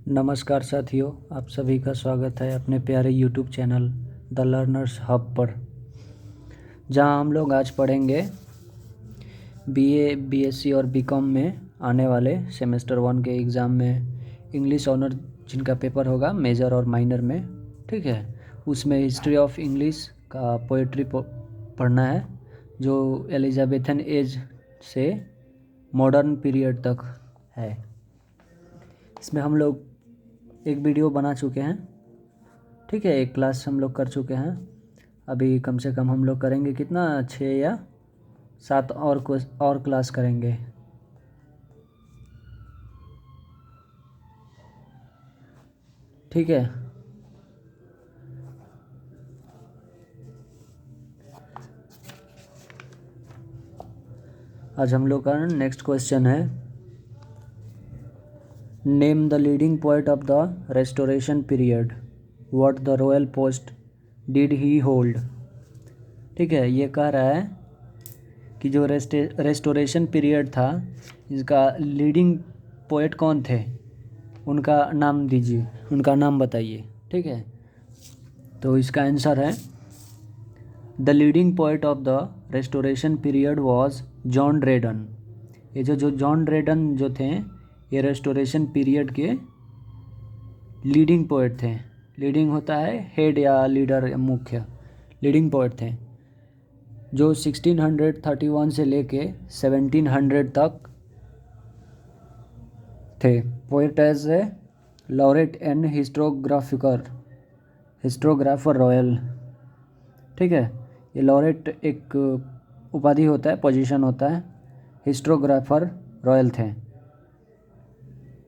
नमस्कार साथियों, आप सभी का स्वागत है अपने प्यारे YouTube channel the learners hub पर, जहां हम लोग आज पढ़ेंगे बीए, बीएससी और बीकॉम में आने वाले सेमेस्टर 1 के एग्ज़ाम में इंग्लिश ऑनर जिनका पेपर होगा मेजर और माइनर में। ठीक है, उसमें हिस्ट्री ऑफ इंग्लिश का पोएट्री पढ़ना है, जो एलिजाबेथन एज से मॉडर्न पीरियड तक है। इसमें हम लोग एक वीडियो बना चुके हैं। ठीक है, एक क्लास हम लोग कर चुके हैं। अभी कम से कम हम लोग करेंगे कितना, 6 या 7 और क्लास करेंगे। ठीक है, आज हम लोग का नेक्स्ट क्वेश्चन है, name the leading poet of the restoration period, what the royal post did he hold. ठीक है, ये कह रहा है कि जो रेस्टोरेशन पीरियड था, इसका लीडिंग पोएट कौन थे, उनका नाम दीजिए, उनका नाम बताइए। ठीक है, तो इसका आंसर है the leading poet of the restoration period was John Dryden. ये जो जॉन ड्रेडन जो थे, ये रेस्टोरेशन पीरियड के लीडिंग पोएट थे। लीडिंग होता है हेड या लीडर या मुख्य। लीडिंग पोएट थे जो 1631 से लेके 1700 तक थे। पोएटेस है लॉरेट एंड हिस्ट्रोग्राफर रॉयल। ठीक है, ये लॉरेट एक उपाधि होता है, पोजीशन होता है। हिस्ट्रोग्राफर रॉयल थे।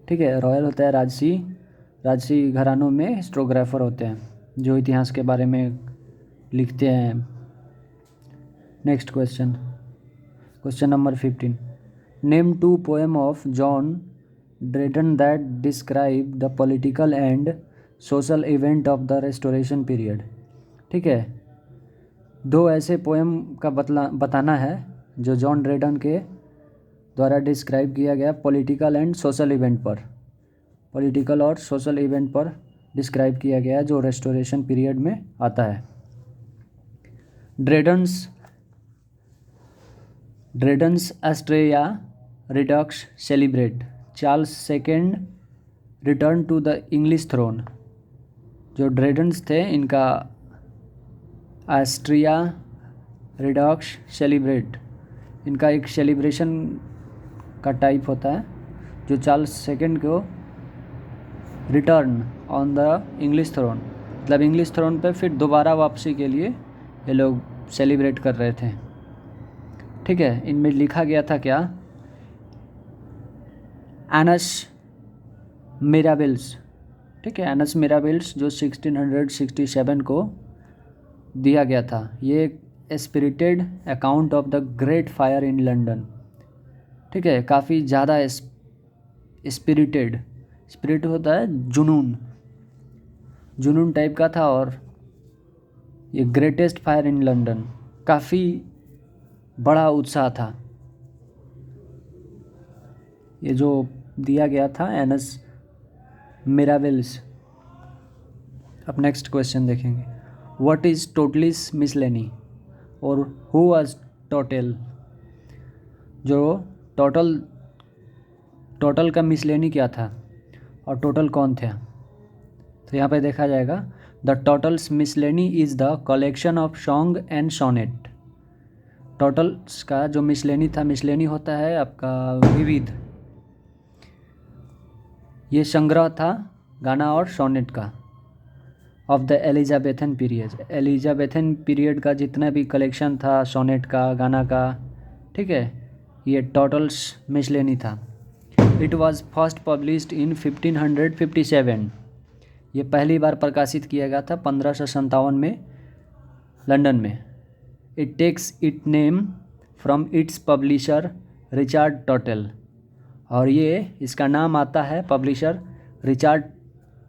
ठीक है, रॉयल होता है राजसी घरानों में हिस्ट्रोग्राफर होते हैं, जो इतिहास के बारे में लिखते हैं। Next question, question number 15, name 2 poem of John Dryden that describe the political and social event of the restoration period. ठीक है, 2 ऐसे पोएम का बताना है जो जॉन ड्रेडन के द्वारा डिस्क्राइब किया गया पॉलिटिकल एंड सोशल इवेंट पर, पॉलिटिकल और सोशल इवेंट पर डिस्क्राइब किया गया जो रेस्टोरेशन पीरियड में आता है। Dryden's Astraea Redux celebrate, Charles second return to the English throne. जो ड्रेडन्स थे, इनका एस्ट्रिया रिडक्स सेलिब्रेट, इनका एक सेलिब्रेशन का टाइप होता है, जो चार्ल्स सेकेंड को return on the English throne, मतलब इंग्लिश थ्रोन पे फिर दोबारा वापसी के लिए ये लोग सेलिब्रेट कर रहे थे। ठीक है, इनमें लिखा गया था क्या, एनस मिराबिल्स। ठीक है, एनस मिराबिल्स जो 1667 को दिया गया था। ये spirited account of the great fire in London. ठीक है, काफ़ी ज़्यादा स्पिरिट होता है जुनून टाइप का था, और ये ग्रेटेस्ट फायर इन लंदन, काफ़ी बड़ा उत्साह था। ये जो दिया गया था एनस मिराबिल्स। अब नेक्स्ट क्वेश्चन देखेंगे, व्हाट इज़ टोटलिस मिसलेनी और हु वाज टोटल। जो टोटल का मिसलेनी क्या था और टोटल कौन थे, तो यहाँ पे देखा जाएगा, the Tottel's Miscellany is the collection of song and sonnet. Tottel's का जो मिसलेनी था, मिसलेनी होता है आपका विविध, ये संग्रह था गाना और सोनेट का, of the Elizabethan period. Elizabethan period का जितना भी कलेक्शन था, सोनेट का, गाना का, ठीक है, ये टोटल्स मिसलेनी था। It was first published in 1557। ये पहली बार प्रकाशित किया गया था 1557 में लंदन में। It takes it name from its publisher Richard Tottel, और ये इसका नाम आता है पब्लिशर रिचर्ड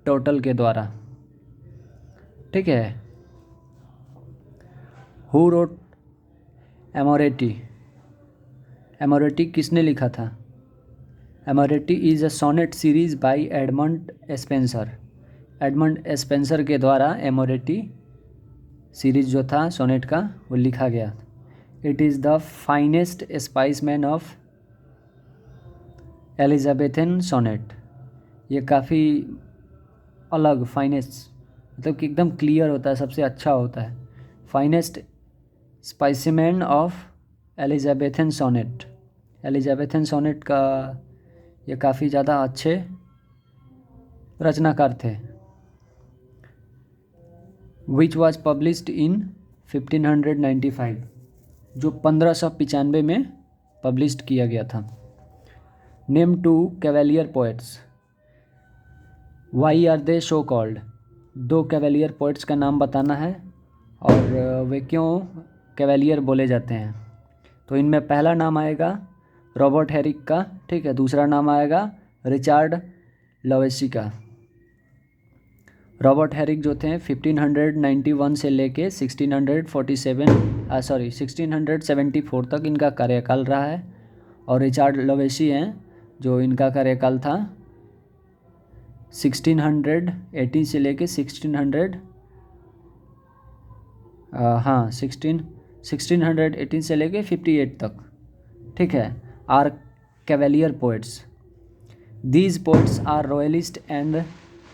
टोटल के द्वारा। ठीक है, हु रोट एमोरेटी। एमोरेटी किसने लिखा था, Amoretti is a sonnet series by Edmund Spenser. Edmund Spenser के द्वारा एमोरेटी सीरीज जो था सोनेट का वो लिखा गया। It is the finest specimen of Elizabethan sonnet. ये काफ़ी अलग, फाइनेस्ट मतलब कि एकदम क्लियर होता है, सबसे अच्छा होता है। Finest specimen of Elizabethan sonnet. Elizabethan sonnet का ये काफ़ी ज़्यादा अच्छे रचनाकार थे। विच वॉज पब्लिश्ड इन 1595, जो 1595 में पब्लिश्ड किया गया था। Name two cavalier poets. Why are they so called. दो कैवेलियर पोएट्स का नाम बताना है और वे क्यों कैवेलियर बोले जाते हैं। तो इनमें पहला नाम आएगा रॉबर्ट हैरिक का, ठीक है। दूसरा नाम आएगा रिचार्ड लवेसी का। रॉबर्ट हैरिक जो थे 1591 से लेके 1674 तक इनका कार्यकाल रहा है। और रिचार्ड लवेसी हैं जो इनका कार्यकाल था 1618 से लेके 1618 से लेके 58 तक, ठीक है। Are cavalier poets. These poets are royalist and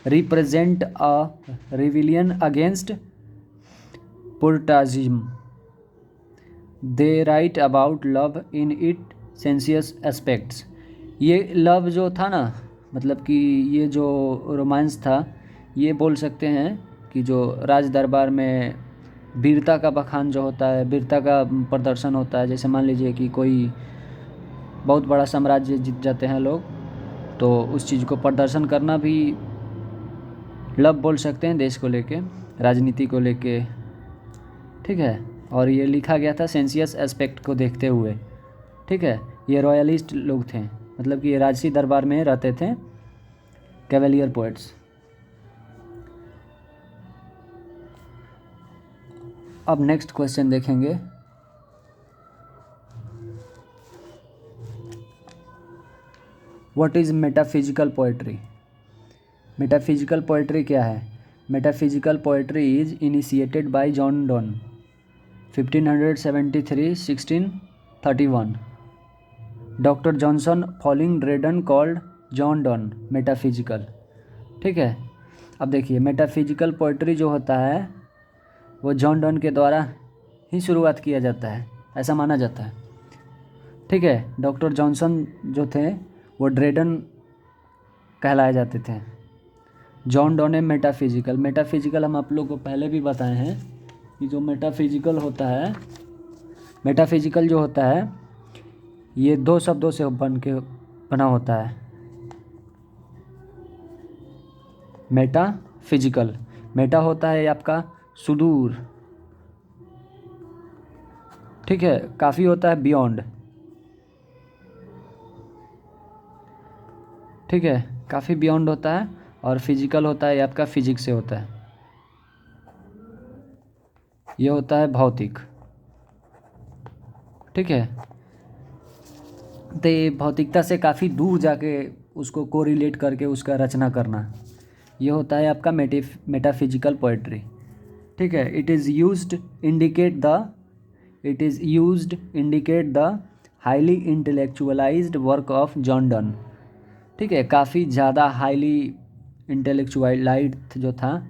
represent a rebellion against Puritanism. They write about love in its sensuous aspects. ये लव जो था ना, मतलब कि ये जो रोमांस था, ये बोल सकते हैं कि जो राज दरबार में वीरता का बखान जो होता है, वीरता का प्रदर्शन होता है। जैसे मान लीजिए कि कोई बहुत बड़ा साम्राज्य जीत जाते हैं लोग, तो उस चीज़ को प्रदर्शन करना भी लव बोल सकते हैं, देश को लेके, राजनीति को लेके, ठीक है। और ये लिखा गया था सेंसियस एस्पेक्ट को देखते हुए, ठीक है। ये रॉयलिस्ट लोग थे, मतलब कि ये राजसी दरबार में रहते थे, कैवेलियर पोएट्स। अब नेक्स्ट क्वेश्चन देखेंगे। What is metaphysical poetry. Metaphysical poetry क्या है। Metaphysical poetry is initiated by John Donne 1573-1631। Doctor Johnson following Dryden called John Donne metaphysical, ठीक है। अब देखिए मेटाफिजिकल पोएट्री जो होता है वो जॉन डॉन के द्वारा ही शुरुआत किया जाता है, ऐसा माना जाता है, ठीक है। डॉक्टर जॉनसन जो थे वो ड्रेडन कहलाए जाते थे। John Donne metaphysical. मेटाफिजिकल हम आप लोग को पहले भी बताए हैं कि जो मेटाफिजिकल होता है, मेटाफिजिकल जो होता है ये दो शब्दों से बना होता है। मेटाफिजिकल, मेटा होता है आपका सुदूर, ठीक है। काफ़ी होता है बियॉन्ड, ठीक है। काफ़ी बियॉन्ड होता है। और फिजिकल होता है ये आपका फिजिक्स से होता है, ये होता है भौतिक, ठीक है। तो ये भौतिकता से काफ़ी दूर जाके उसको कोरिलेट करके उसका रचना करना, ये होता है आपका मेटाफिजिकल पोएट्री, ठीक है। It is used indicate the highly intellectualised work of John Donne, ठीक है। काफ़ी ज़्यादा हाईली इंटेलेक्चुअलाइज्ड जो था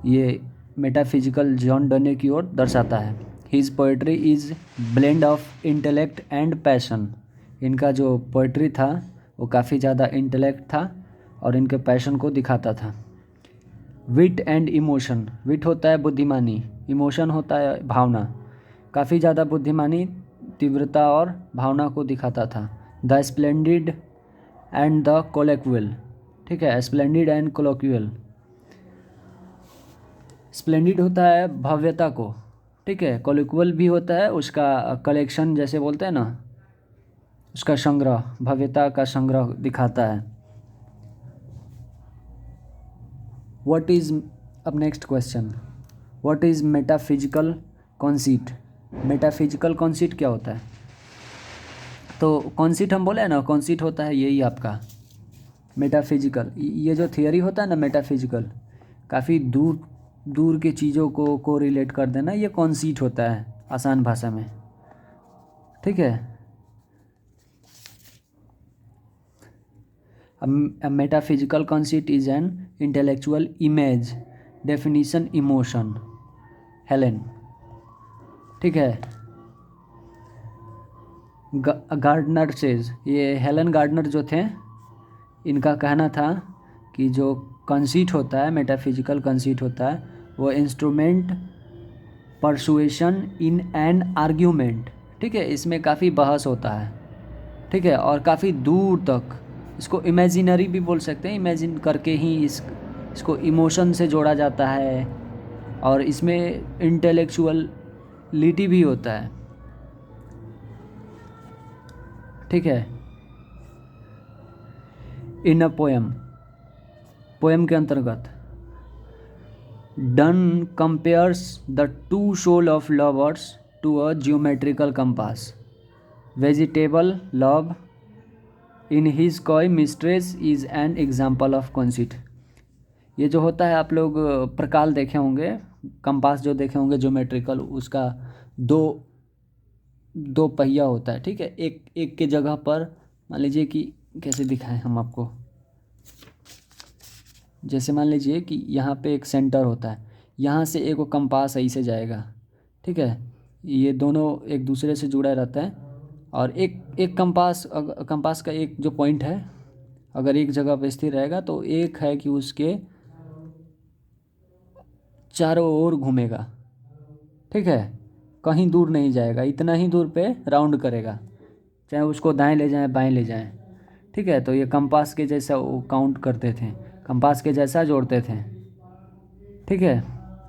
ये मेटाफिजिकल जॉन डॉन की ओर दर्शाता है। His poetry is blend of intellect and passion. इनका जो पोएट्री था वो काफ़ी ज़्यादा इंटेलेक्ट था और इनके पैशन को दिखाता था। विट एंड इमोशन। विट होता है बुद्धिमानी, इमोशन होता है भावना। काफ़ी ज़्यादा बुद्धिमानी, तीव्रता और भावना को दिखाता था। द स्प्लेंडिड एंड द कोलोक्वियल, ठीक है। Splendid and कोलोक्वियल। स्प्लेंडिड होता है भव्यता को, ठीक है। कोलोक्वियल भी होता है उसका कलेक्शन, जैसे बोलते हैं ना, उसका संग्रह, भव्यता का संग्रह दिखाता है। व्हाट इज़, अब next question, what is metaphysical conceit. Metaphysical conceit क्या होता है। तो कॉन्सीट हम बोले ना, कॉन्सीट होता है यही आपका मेटाफिजिकल। ये जो थियरी होता है ना मेटाफिजिकल, काफ़ी दूर दूर के चीज़ों को रिलेट कर देना, ये कॉन्सीट होता है आसान भाषा में। ठीक है। A metaphysical conceit is an intellectual image, definition, emotion. Helen. ठीक है। गार्डनर सेज, ये हेलन गार्डनर जो थे, इनका कहना था कि जो कंसीट होता है, मेटाफिजिकल कंसीट होता है, वो instrument persuasion in an argument. ठीक है, इसमें काफ़ी बहस होता है। ठीक है, और काफ़ी दूर तक, इसको इमेजिनरी भी बोल सकते हैं, इमेजिन करके ही इसको इमोशन से जोड़ा जाता है, और इसमें इंटेलेक्चुअलिटी भी होता है। ठीक है। इन अ पोएम के अंतर्गत Donne compares the two soul of lovers to a geometrical compass. Vegetable love in his coy mistress is an example of conceit. ये जो होता है, आप लोग प्रकाल देखे होंगे, कंपास जो देखे होंगे ज्योमेट्रिकल, उसका दो पहिया होता है। ठीक है, एक के जगह पर मान लीजिए कि कैसे दिखाएं हम आपको, जैसे मान लीजिए कि यहाँ पे एक सेंटर होता है, यहाँ से एक वो कंपास ऐसे जाएगा। ठीक है, ये दोनों एक दूसरे से जुड़ा रहता है, और एक कंपास का एक जो पॉइंट है, अगर एक जगह पे स्थिर रहेगा तो एक है कि उसके चारों ओर घूमेगा। ठीक है, कहीं दूर नहीं जाएगा, इतना ही दूर पे राउंड करेगा, चाहे उसको दाएं ले जाएं बाएं ले जाएं। ठीक है, तो ये कंपास के जैसा वो काउंट करते थे, कंपास के जैसा जोड़ते थे। ठीक है,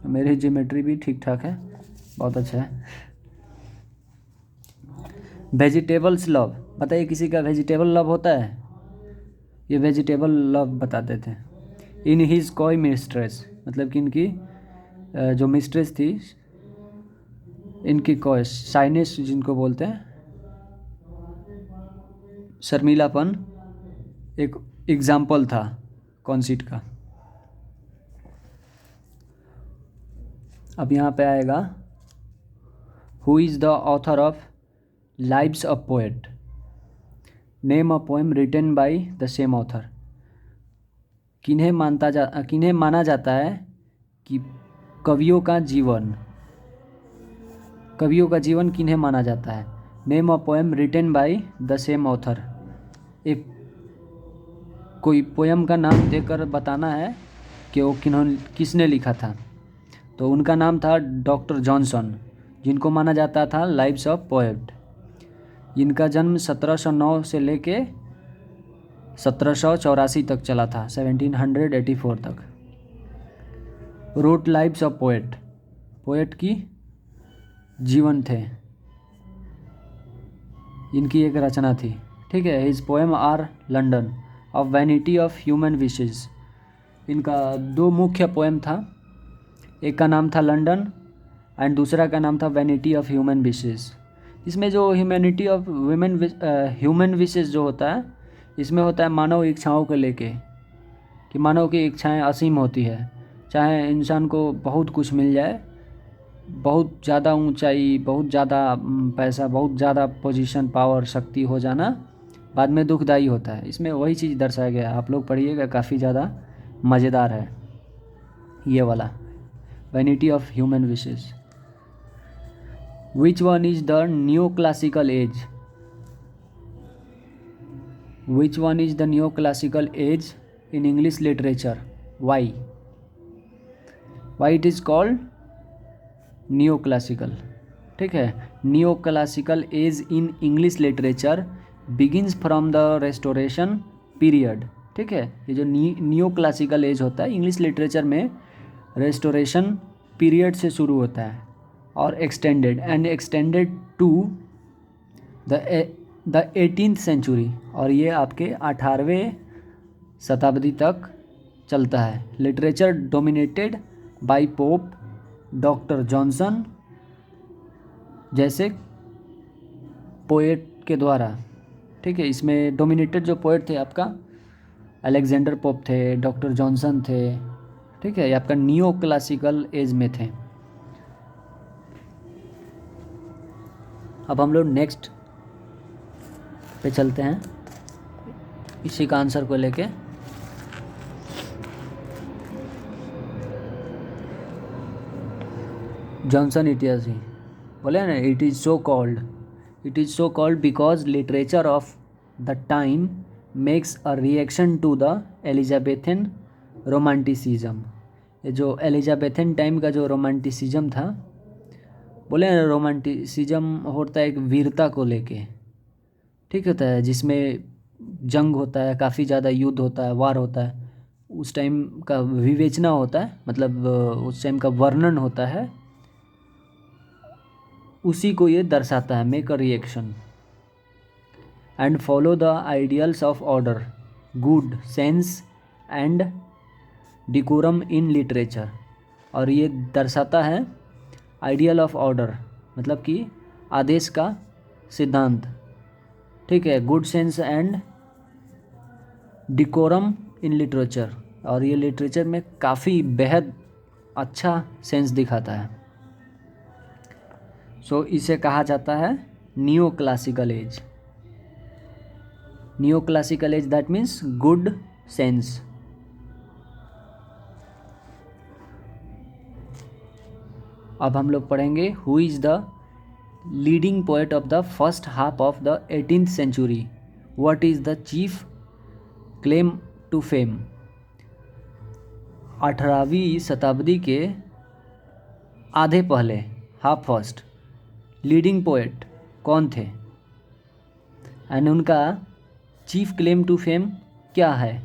मेरी ज्योमेट्री भी ठीक ठाक है, बहुत अच्छा है। वेजिटेबल्स लव, बताइए किसी का वेजिटेबल लव होता है? ये वेजिटेबल लव बताते थे। इन हिज कॉय मिस्ट्रेस, मतलब कि इनकी जो मिस्ट्रेस थी, इनकी कॉय, शाइनेस जिनको बोलते हैं, शर्मीलापन, एक एग्जाम्पल था कॉन्सीट का। अब यहाँ पे आएगा, who is the author of lives of poet, name a poem written by the same author. किन्हें माना जाता है कि कवियों का जीवन किन्हें माना जाता है? Name a poem written by the same author. एक कोई पोएम का नाम देकर बताना है कि वो किसने लिखा था। तो उनका नाम था डॉक्टर जॉनसन, जिनको माना जाता था लाइव्स ऑफ पोएट। इनका जन्म 1709 से लेके 1784 तक चला था, 1784 तक। रोट लाइव्स ऑफ पोएट की जीवन थे, इनकी एक रचना थी। ठीक है, his poem are London of vanity of human wishes. इनका दो मुख्य पोएम था, एक का नाम था लंडन एंड दूसरा का नाम था वैनिटी ऑफ ह्यूमन विशेस। इसमें जो ह्यूमैनिटी ऑफ ह्यूमन विशेस जो होता है, इसमें होता है मानव इच्छाओं को लेके, कि मानव की इच्छाएं असीम होती है, चाहे इंसान को बहुत कुछ मिल जाए, बहुत ज़्यादा ऊंचाई, बहुत ज़्यादा पैसा, बहुत ज़्यादा पोजीशन, पावर, शक्ति हो जाना बाद में दुखदाई होता है। इसमें वही चीज़ दर्शाया गया है, आप लोग पढ़िएगा, काफ़ी ज़्यादा मज़ेदार है ये वाला, vanity of human wishes. Which one is the new classical age? Which one is the new classical age in English literature? Why it is called new classical? ठीक है, new classical age in English literature begins from the restoration period. ठीक है, ये जो new classical age होता है English literature में, restoration period से शुरू होता है और extended to the 18th century, और ये आपके 18वें शताब्दी तक चलता है। Literature dominated by pope doctor Johnson जैसे पोएट के द्वारा। ठीक है, इसमें डोमिनेटेड जो पोएट थे आपका अलेक्जेंडर पोप थे, डॉक्टर जॉनसन थे, ठीक है, ये आपका नियो क्लासिकल एज में थे। अब हम लोग नेक्स्ट पे चलते हैं इसी का आंसर को लेके। जॉनसन इटियासी बोले ना, it is so called because literature of the time makes a reaction to the Elizabethan romanticism. ये जो एलिजाबेथन टाइम का जो रोमांटिसिज्म था, बोले ना रोमांटिसिज्म होता है एक वीरता को लेके, ठीक होता है, जिसमें जंग होता है, काफ़ी ज़्यादा युद्ध होता है, वार होता है, उस टाइम का विवेचना होता है, मतलब उस टाइम का वर्णन होता है, उसी को ये दर्शाता है। Make a reaction and follow the ideals of order, good sense and decorum in literature. और ये दर्शाता है आइडियल ऑफ ऑर्डर, मतलब कि आदेश का सिद्धांत, ठीक है, good sense and decorum in literature, और ये लिटरेचर में काफ़ी बेहद अच्छा सेंस दिखाता है। सो इसे कहा जाता है neo classical age. Neo classical age that means good sense. अब हम लोग पढ़ेंगे who is the leading poet of the first half of the 18th century, what is the chief claim to fame. 18वीं शताब्दी के आधे पहले, हाफ फर्स्ट, लीडिंग पोएट कौन थे एंड उनका चीफ क्लेम टू फेम क्या है।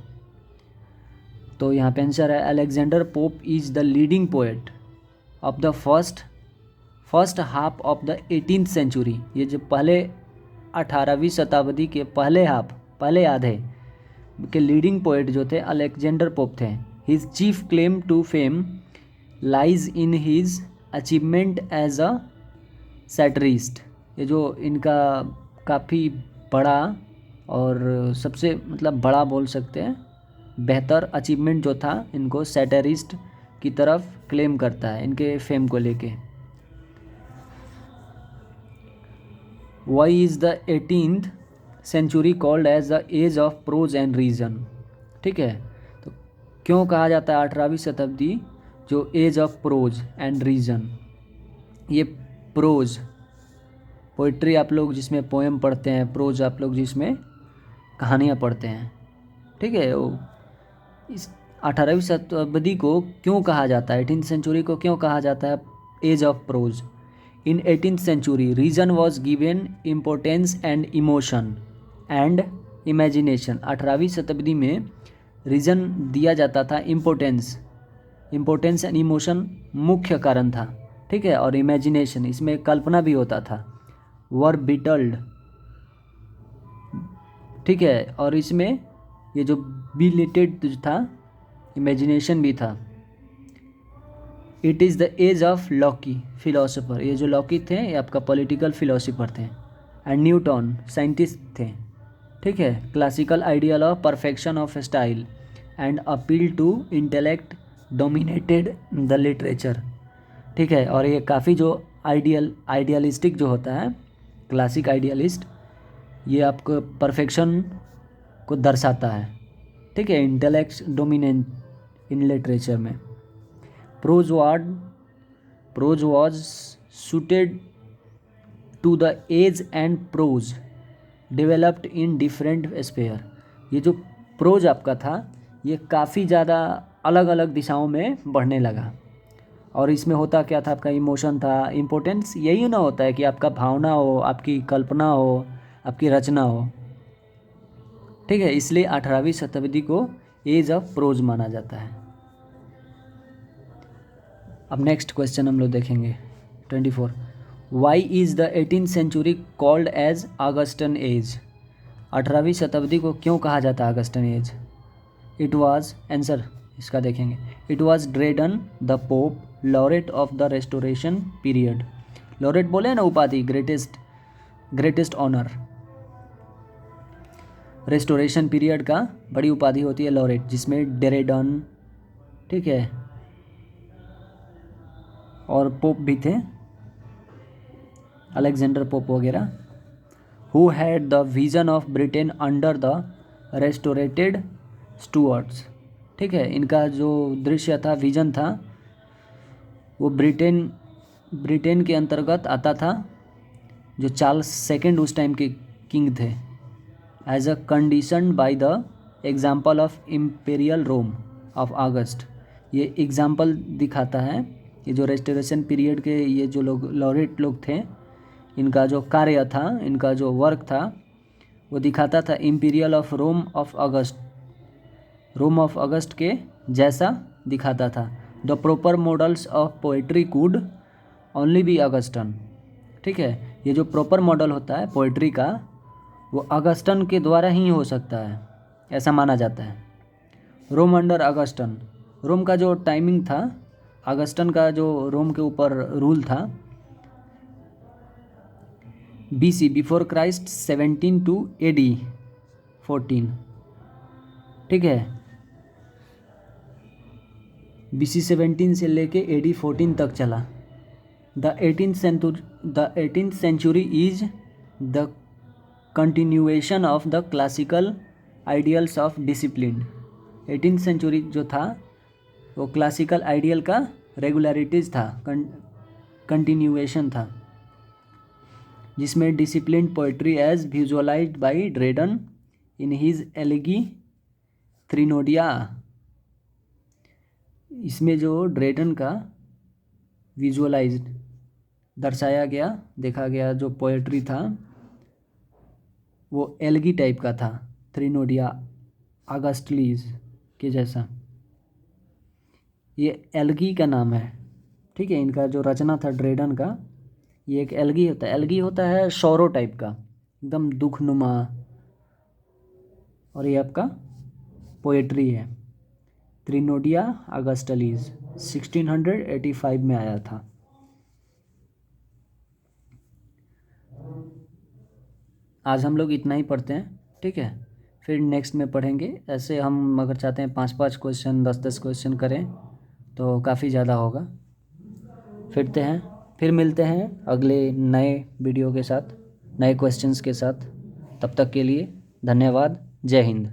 तो यहाँ पे आंसर है Alexander Pope is the leading poet of the first half of the 18th century. ये जो पहले 18वीं शताब्दी के पहले हाफ, पहले आधे के लीडिंग पोएट जो थे अलेक्जेंडर पोप थे। His chief claim to fame lies in his achievement as a satirist. ये जो इनका काफ़ी बड़ा और सबसे मतलब बड़ा बोल सकते हैं, बेहतर अचीवमेंट जो था, इनको सैटरिस्ट की तरफ क्लेम करता है इनके फेम को लेके। Why is the 18th century called age the age of prose and reason. ठीक है, तो क्यों कहा जाता है 18वीं शताब्दी जो age of prose and reason. ये प्रोज पोइट्री आप लोग जिसमें पोएम पढ़ते हैं, प्रोज आप लोग जिसमें कहानियाँ पढ़ते हैं, ठीक है। वो इस 18वीं शताब्दी को क्यों कहा जाता है, 18th सेंचुरी को क्यों कहा जाता है age of prose. In 18th century reason was given importance and emotion and imagination. 18वीं शताब्दी में रीजन दिया जाता था, इम्पोर्टेंस एंड इमोशन मुख्य कारण था, ठीक है, और इमेजिनेशन, इसमें कल्पना भी होता था, वर बिटल्ड, ठीक है, और इसमें ये जो बिलेटेड था इमेजिनेशन भी था। It is the age of Locke philosopher. ये जो लॉकी थे ये आपका पॉलिटिकल फिलोसोफर थे, एंड न्यूटन साइंटिस्ट थे, ठीक है। Classical ideal of perfection of style and appeal to intellect dominated the literature, ठीक है। और ये काफ़ी जो आइडियलिस्टिक जो होता है, क्लासिक आइडियलिस्ट, ये आपको परफेक्शन को दर्शाता है, ठीक है, इंटेलेक्ट डोमिनेंट इन लिटरेचर में। Prose was suited to the age and prose developed in different sphere. ये जो प्रोज आपका था ये काफ़ी ज़्यादा अलग अलग दिशाओं में बढ़ने लगा, और इसमें होता क्या था, आपका इमोशन था, इम्पोर्टेंस यही ना होता है कि आपका भावना हो, आपकी कल्पना हो, आपकी रचना हो, ठीक है। इसलिए 18वीं शताब्दी को एज ऑफ प्रोज माना जाता है। अब नेक्स्ट क्वेश्चन हम लोग देखेंगे 24। Why is the 18th century called age Augustan age. 18वीं शताब्दी को क्यों कहा जाता है Augustan age. It was, answer इसका देखेंगे, it was Dryden the poet laureate of the restoration period. Laureate बोले ना उपाधि, ग्रेटेस्ट ऑनर, रेस्टोरेशन पीरियड का बड़ी उपाधि होती है लॉरेट, जिसमें डेरेडन, ठीक है, और पोप भी थे, अलेक्जेंडर पोप वगैरह। Who had the vision of Britain under the restored Stuarts, ठीक है, इनका जो दृश्य था, विजन था, वो ब्रिटेन के अंतर्गत आता था, जो चार्ल्स सेकंड उस टाइम के किंग थे। As a condition by the example of imperial Rome of August, ये एग्जाम्पल दिखाता है, ये जो रेस्टोरेशन पीरियड के ये जो लोग लॉरेट लोग थे, इनका जो कार्य था, इनका जो वर्क था, वो दिखाता था imperial of Rome of August, Rome of August के जैसा दिखाता था। The proper models of poetry could only be Augustan, ठीक है, ये जो प्रॉपर मॉडल होता है पोएट्री का, वो अगस्टन के द्वारा ही हो सकता है, ऐसा माना जाता है। रोम अंडर अगस्टन, रोम का जो टाइमिंग था, अगस्टन का जो रोम के ऊपर रूल था, BC before Christ 17 to AD 14, ठीक है, BC 17 से लेके AD 14 तक चला। The 18th century is the continuation of the classical ideals of discipline. 18th century जो था वो क्लासिकल आइडियल का रेगुलरिटीज़ था, कंटिन्यूएशन था, जिसमें discipline poetry as visualised by Dryden in his elegy Threnodia, इसमें जो ड्रेडन का विजुअलाइज्ड दर्शाया गया, देखा गया जो पोएट्री था, वो एल्गी टाइप का था, थ्रीनोडिया अगस्टलीज के जैसा। ये एल्गी का नाम है, ठीक है, इनका जो रचना था ड्रेडन का, ये एक एल्गी होता है। एल्गी होता है सौरो टाइप का, एकदम दुखनुमा, और ये आपका पोएट्री है। थ्रीनोडिया अगस्टलीज 1685 में आया था। आज हम लोग इतना ही पढ़ते हैं, ठीक है, फिर नेक्स्ट में पढ़ेंगे। ऐसे हम अगर चाहते हैं 5-5 क्वेश्चन 10-10 क्वेश्चन करें तो काफ़ी ज़्यादा होगा। फिर मिलते हैं अगले नए वीडियो के साथ, नए क्वेश्चंस के साथ। तब तक के लिए धन्यवाद। जय हिंद।